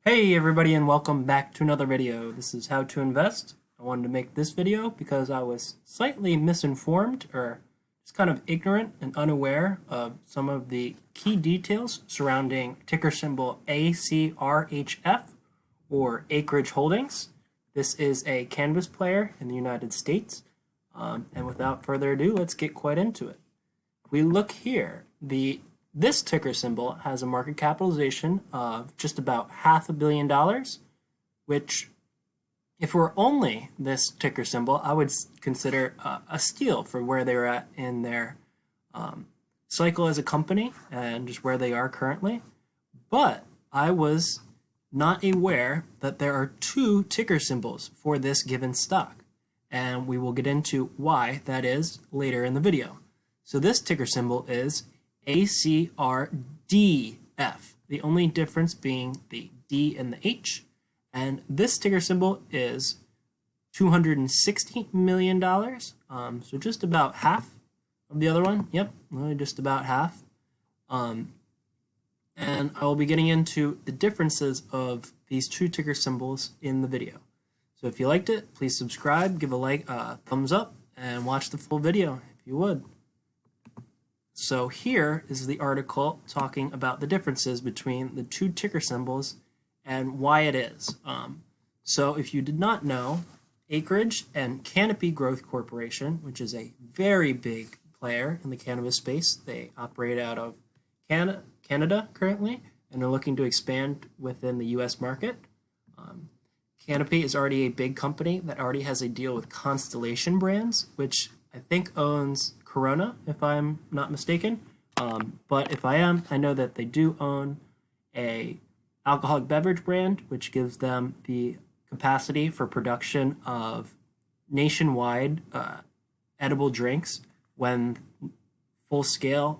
Hey everybody, and welcome back to another video. This is how to invest. I wanted to make this video because I was slightly misinformed or just kind of ignorant and unaware of some of the key details surrounding ticker symbol ACRHF or Acreage Holdings. This is a cannabis player in the United States. And without further ado, let's get quite into it. If we look here, this ticker symbol has a market capitalization of just about $500 million, which, if we're only this ticker symbol, I would consider a steal for where they're at in their cycle as a company and just where they are currently. But I was not aware that there are two ticker symbols for this given stock, and we will get into why that is later in the video. So this ticker symbol is ACRDF, the only difference being the D and the H, and this ticker symbol is $260 million, so just about half of the other one. Yep, just about half. And I will be getting into the differences of these two ticker symbols in the video. So if you liked it, please subscribe, give a thumbs up, and watch the full video if you would. So here is the article talking about the differences between the two ticker symbols and why it is. So if you did not know, Acreage and Canopy Growth Corporation, which is a very big player in the cannabis space, they operate out of Canada currently, and are looking to expand within the US market. Canopy is already a big company that already has a deal with Constellation Brands, which I think owns Corona, if I'm not mistaken. But if I am, I know that they do own a alcoholic beverage brand, which gives them the capacity for production of nationwide edible drinks when full-scale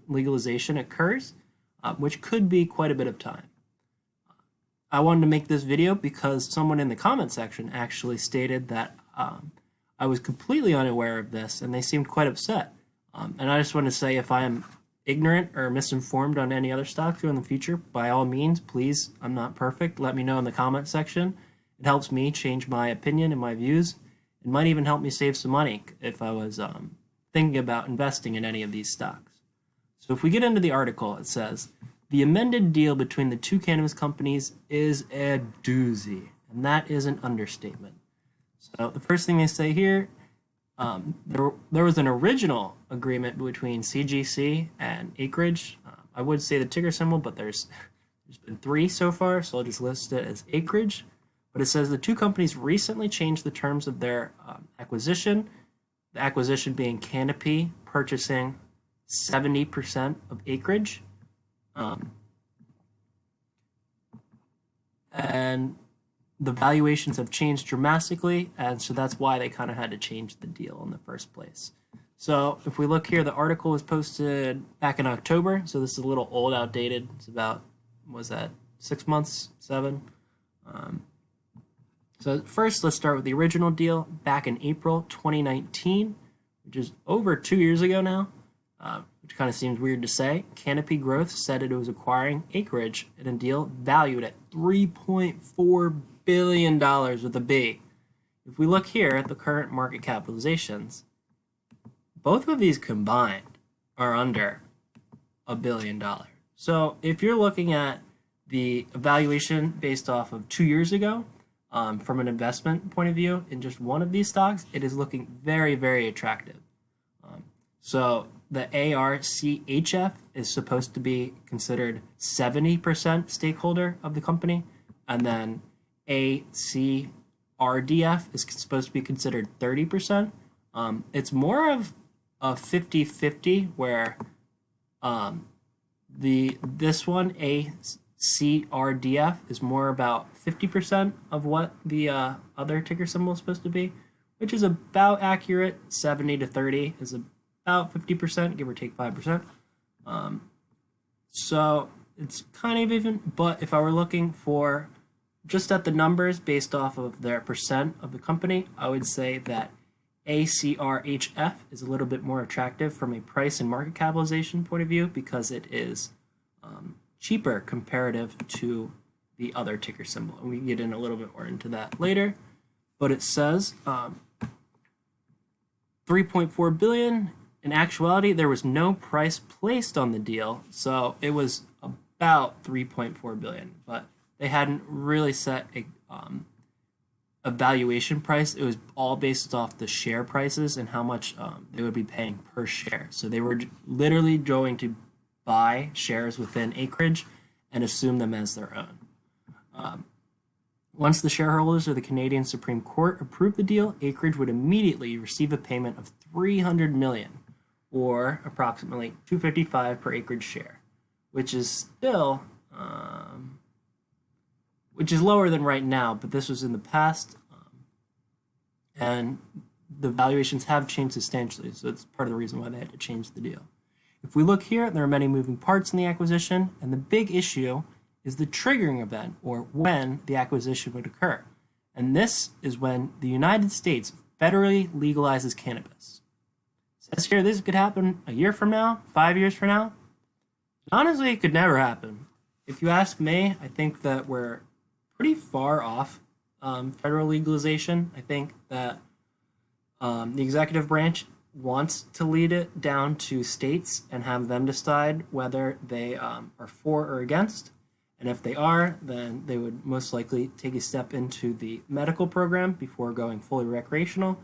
legalization occurs, which could be quite a bit of time. I wanted to make this video because someone in the comment section actually stated that I was completely unaware of this, and they seemed quite upset. And I just want to say, if I am ignorant or misinformed on any other stocks in the future, by all means, please, I'm not perfect. Let me know in the comment section. It helps me change my opinion and my views. It might even help me save some money if I was thinking about investing in any of these stocks. So if we get into the article, it says, the amended deal between the two cannabis companies is a doozy, and that is an understatement. So the first thing they say here, there was an original agreement between CGC and Acreage. I would say the ticker symbol, but there's been three so far, so I'll just list it as Acreage. But it says the two companies recently changed the terms of their acquisition, the acquisition being Canopy purchasing 70% of Acreage. And the valuations have changed dramatically, and so that's why they kind of had to change the deal in the first place. So if we look here, the article was posted back in October, so this is a little old, outdated. It's about, was that 6 months, 7? So first, let's start with the original deal back in April 2019, which is over 2 years ago now, which kind of seems weird to say. Canopy Growth said it was acquiring Acreage in a deal valued at $3.4 billion with a B. If we look here at the current market capitalizations, both of these combined are under $1 billion. So if you're looking at the evaluation based off of 2 years ago, from an investment point of view in just one of these stocks, it is looking very, very attractive. So the ARCHF is supposed to be considered 70% stakeholder of the company, and then ACRDF is supposed to be considered 30%. It's more of a 50-50 where this one, ACRDF, is more about 50% of what the other ticker symbol is supposed to be, which is about accurate. 70 to 30 is about 50%, give or take 5%. So it's kind of even, but if I were looking for just at the numbers based off of their percent of the company, I would say that ACRHF is a little bit more attractive from a price and market capitalization point of view because it is cheaper comparative to the other ticker symbol. And we can get in a little bit more into that later. But it says 3.4 billion. In actuality, there was no price placed on the deal, so it was about 3.4 billion. But they hadn't really set a valuation price. It was all based off the share prices and how much they would be paying per share. So they were literally going to buy shares within Acreage and assume them as their own. Once the shareholders of the Canadian Supreme Court approved the deal, Acreage would immediately receive a payment of $300 million, or approximately $255 per Acreage share, which is still, which is lower than right now, but this was in the past, and the valuations have changed substantially, so it's part of the reason why they had to change the deal. If we look here, there are many moving parts in the acquisition, and the big issue is the triggering event, or when the acquisition would occur. And this is when the United States federally legalizes cannabis. It says here this could happen a year from now, 5 years from now. Honestly, it could never happen. If you ask me, I think that we're pretty far off federal legalization. I think that the executive branch wants to lead it down to states and have them decide whether they are for or against. And if they are, then they would most likely take a step into the medical program before going fully recreational,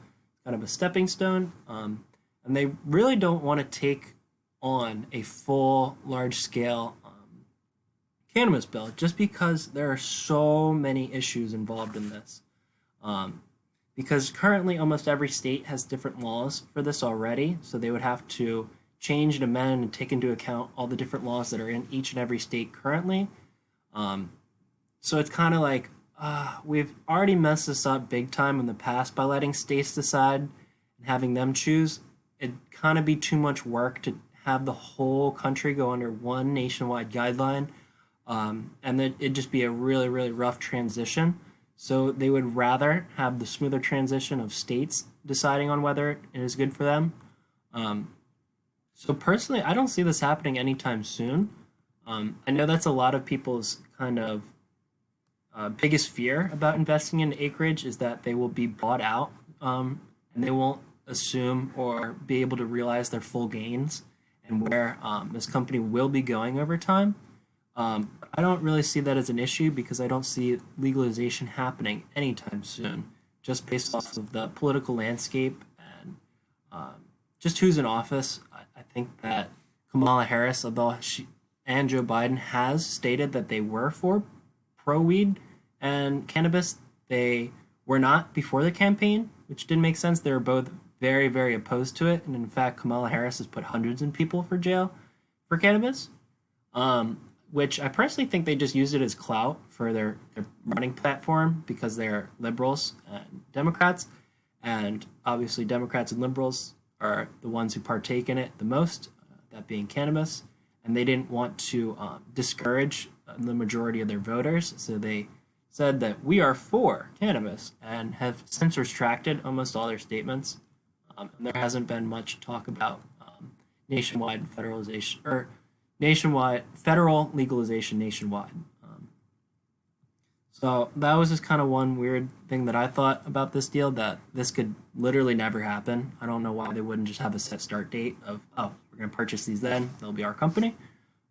kind of a stepping stone. And they really don't want to take on a full, large-scale cannabis bill just because there are so many issues involved in this. Because currently almost every state has different laws for this already, so they would have to change and amend and take into account all the different laws that are in each and every state currently. So it's kind of like we've already messed this up big time in the past by letting states decide and having them choose. It'd kind of be too much work to have the whole country go under one nationwide guideline, and then it'd just be a really, really rough transition. So they would rather have the smoother transition of states deciding on whether it is good for them. So personally, I don't see this happening anytime soon. I know that's a lot of people's kind of biggest fear about investing in Acreage is that they will be bought out and they won't assume or be able to realize their full gains and where this company will be going over time. I don't really see that as an issue because I don't see legalization happening anytime soon, just based off of the political landscape and just who's in office. I think that Kamala Harris, although and Joe Biden has stated that they were for pro-weed and cannabis, they were not before the campaign, which didn't make sense. They were both very, very opposed to it. And in fact, Kamala Harris has put hundreds of people for jail for cannabis, which I personally think they just used it as clout for their running platform because they're liberals and Democrats. And obviously Democrats and liberals are the ones who partake in it the most, that being cannabis. And they didn't want to discourage the majority of their voters, so they said that we are for cannabis and have since retracted almost all their statements. And there hasn't been much talk about nationwide federalization or nationwide federal legalization nationwide. So that was just kind of one weird thing that I thought about this deal, that this could literally never happen. I don't know why they wouldn't just have a set start date of, oh, we're going to purchase these then, they'll be our company.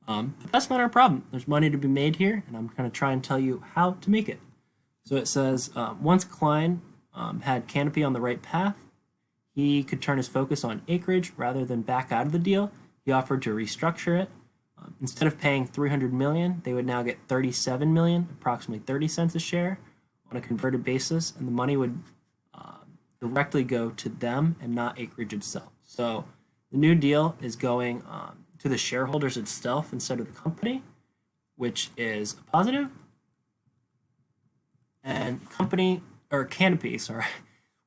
But that's not our problem. There's money to be made here, and I'm going to try and tell you how to make it. So it says, once Klein had Canopy on the right path, he could turn his focus on Acreage rather than back out of the deal. He offered to restructure it. Instead of paying $300 million, they would now get $37 million, approximately 30 cents a share on a converted basis, and the money would directly go to them and not Acreage itself. So the new deal is going to the shareholders itself instead of the company, which is a positive. And Canopy,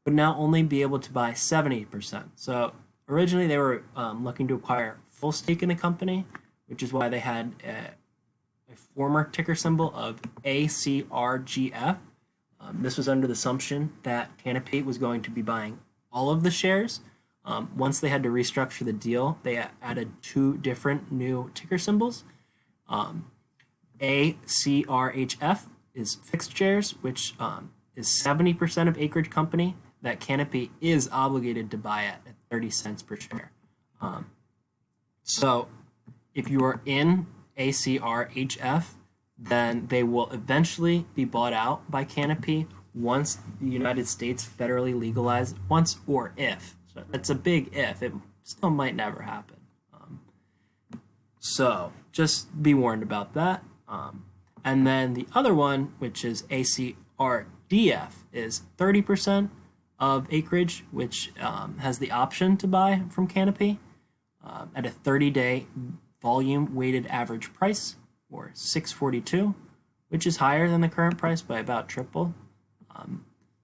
would now only be able to buy 70%. So originally they were looking to acquire full stake in the company, which is why they had a former ticker symbol of ACRGF. This was under the assumption that Canopy was going to be buying all of the shares. Once they had to restructure the deal, they added two different new ticker symbols. ACRHF is fixed shares, which is 70% of Acreage company that Canopy is obligated to buy at 30 cents per share. So if you are in ACRHF, then they will eventually be bought out by Canopy once the United States federally legalizes, once or if. So that's a big if. It still might never happen. So just be warned about that. And then the other one, which is ACRDF, is 30% of Acreage, which has the option to buy from Canopy at a 30-day volume weighted average price, or $6.42, which is higher than the current price by about triple.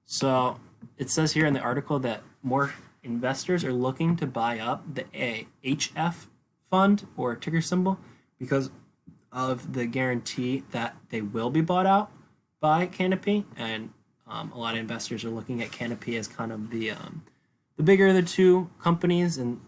So it says here in the article that more investors are looking to buy up the HF fund, or ticker symbol, because of the guarantee that they will be bought out by Canopy. And a lot of investors are looking at Canopy as kind of the bigger of the two companies, and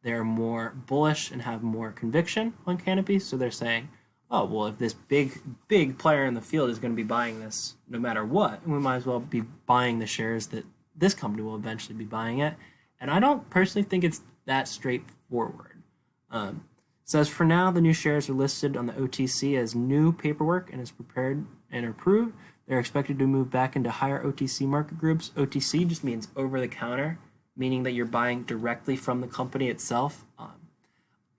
they're more bullish and have more conviction on Canopy. So they're saying, oh, well, if this big player in the field is going to be buying this no matter what, we might as well be buying the shares that this company will eventually be buying it. And I don't personally think it's that straightforward. It says, for now, the new shares are listed on the OTC as new paperwork and is prepared and approved. They're expected to move back into higher OTC market groups. OTC just means over the counter, meaning that you're buying directly from the company itself.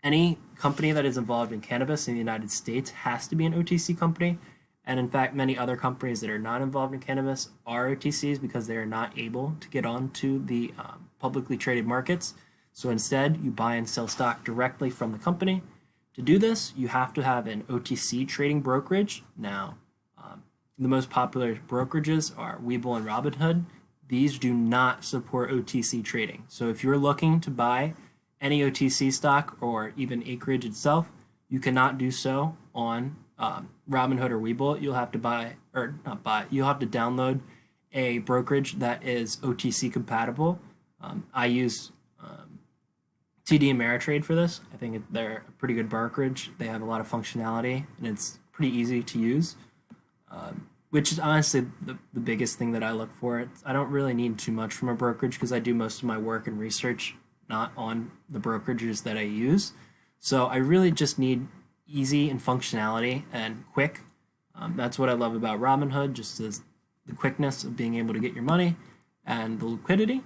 Any company that is involved in cannabis in the United States has to be an OTC company. And in fact, many other companies that are not involved in cannabis are OTCs because they are not able to get onto the publicly traded markets. So instead, you buy and sell stock directly from the company. To do this, you have to have an OTC trading brokerage. Now, the most popular brokerages are Webull and Robinhood. These do not support OTC trading. So if you're looking to buy any OTC stock or even Acreage itself, you cannot do so on Robinhood or Webull. You'll have to you'll have to download a brokerage that is OTC compatible. I use TD Ameritrade for this. I think they're a pretty good brokerage. They have a lot of functionality and it's pretty easy to use, which is honestly the biggest thing that I look for. I don't really need too much from a brokerage because I do most of my work and research not on the brokerages that I use. So I really just need easy and functionality and quick. That's what I love about Robinhood, just as the quickness of being able to get your money and the liquidity.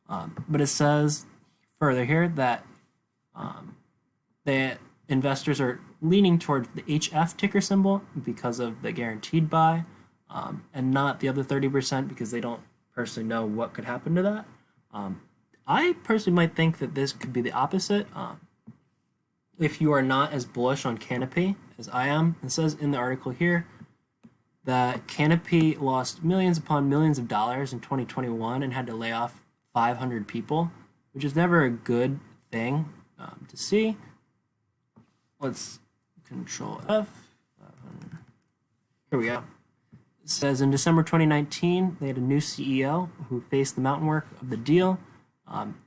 But it says further here that the investors are leaning towards the HF ticker symbol because of the guaranteed buy, and not the other 30% because they don't personally know what could happen to that. I personally might think that this could be the opposite. If you are not as bullish on Canopy as I am, it says in the article here that Canopy lost millions upon millions of dollars in 2021 and had to lay off 500 people, which is never a good thing to see. Let's Control F. Here we go. It says in December 2019, they had a new CEO who faced the mountain work of the deal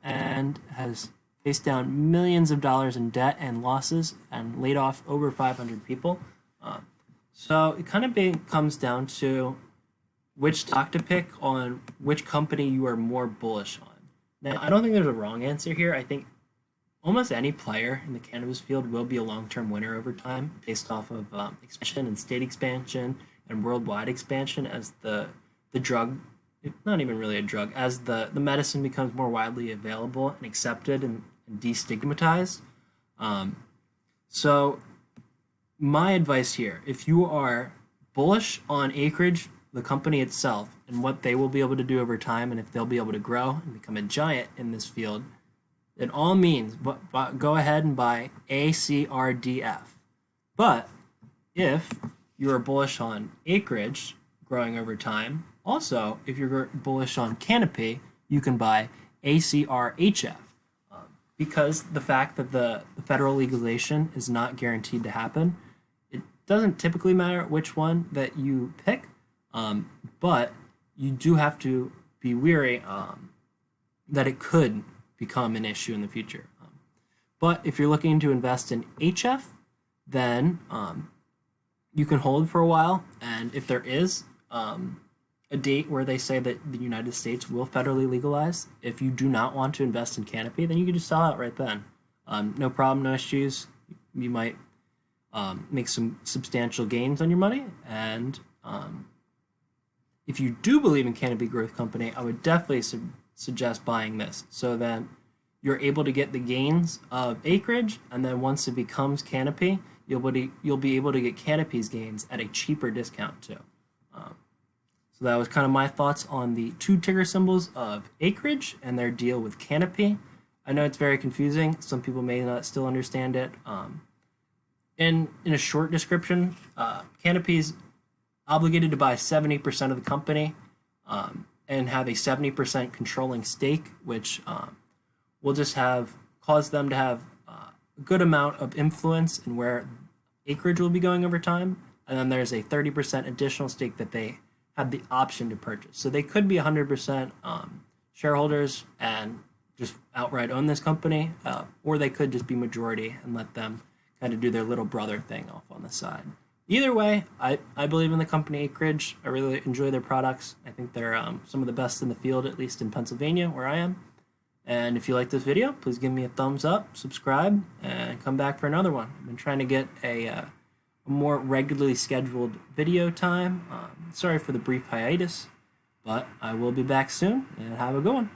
and has faced down millions of dollars in debt and losses and laid off over 500 people. So it kind of comes down to which stock to pick on which company you are more bullish on. Now, I don't think there's a wrong answer here. I think almost any player in the cannabis field will be a long-term winner over time based off of expansion and state expansion and worldwide expansion as the drug, not even really a drug, as the medicine becomes more widely available and accepted and destigmatized. So my advice here, if you are bullish on Acreage, the company itself, and what they will be able to do over time, and if they'll be able to grow and become a giant in this field, then all means go ahead and buy ACRDF. But if you're bullish on Acreage growing over time, also if you're bullish on Canopy, you can buy ACRHF. Because the fact that the federal legalization is not guaranteed to happen, it doesn't typically matter which one that you pick, but you do have to be wary that it could become an issue in the future. But if you're looking to invest in HF, then you can hold for a while, and if there is a date where they say that the United States will federally legalize, if you do not want to invest in Canopy, then you can just sell out right then. No problem, no issues. You might make some substantial gains on your money, and if you do believe in Canopy Growth Company, I would definitely suggest buying this, so that you're able to get the gains of Acreage, and then once it becomes Canopy, you'll be able to get Canopy's gains at a cheaper discount too. So that was kind of my thoughts on the two ticker symbols of Acreage and their deal with Canopy. I know it's very confusing. Some people may not still understand it. In a short description, Canopy's obligated to buy 70% of the company and have a 70% controlling stake, which will just cause them to have a good amount of influence in where Acreage will be going over time. And then there's a 30% additional stake that they have the option to purchase. So they could be 100% shareholders and just outright own this company, or they could just be majority and let them kind of do their little brother thing off on the side. Either way, I believe in the company Acreage. I really enjoy their products. I think they're some of the best in the field, at least in Pennsylvania, where I am. And if you like this video, please give me a thumbs up, subscribe, and come back for another one. I've been trying to get a more regularly scheduled video time. Sorry for the brief hiatus, but I will be back soon, and have a good one.